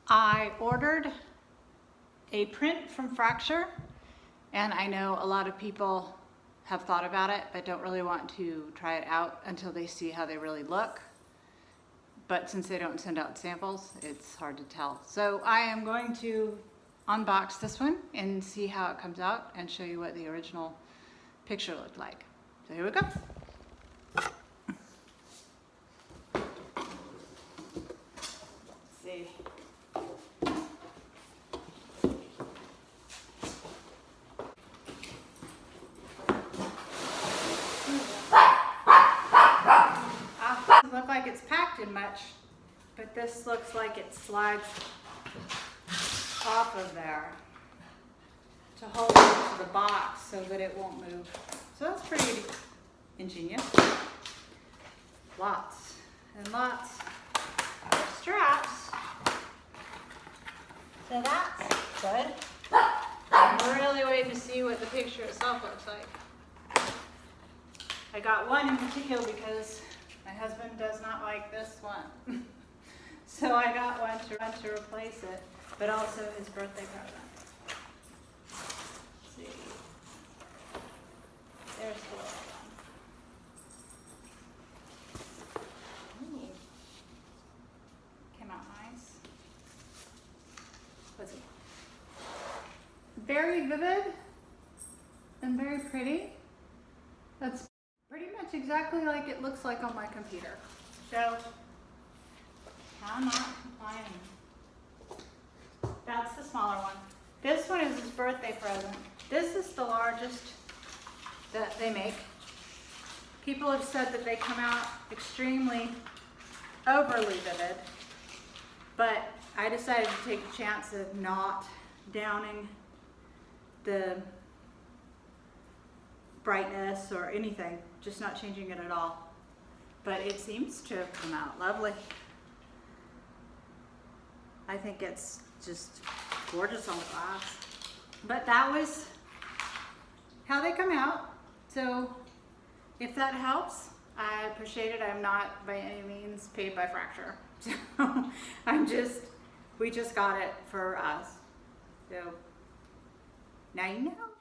I ordered a print from Fracture, and I know a lot of people have thought about it but don't really want to try it out until they see how they really look. But since they don't send out samples, it's hard to tell. So I am going to unbox this one and see how it comes out and show you what the original picture looked like. So here we go. Let's see. Doesn't look like it's packed in much, but this looks like it slides off of there to hold it to the box so that it won't move. So that's pretty ingenious. Lots and lots of straps. So that's good. I'm really waiting to see what the picture itself looks like. I got one in particular because my husband does not like this one. So I got one to replace it, but also his birthday present. Let's see. There's the little one. Ooh. Came out nice. Let's see. Very vivid and very pretty. That's pretty much exactly like it looks like on my computer. So, I'm not complaining. That's the smaller one. This one is his birthday present. This is the largest that they make. People have said that they come out extremely overly vivid, but I decided to take a chance of not downing the brightness or anything, just not changing it at all. But it seems to have come out lovely. I think it's just gorgeous on the glass. But that was how they come out. So if that helps, I appreciate it. I'm not by any means paid by Fracture. So we just got it for us. So now you know.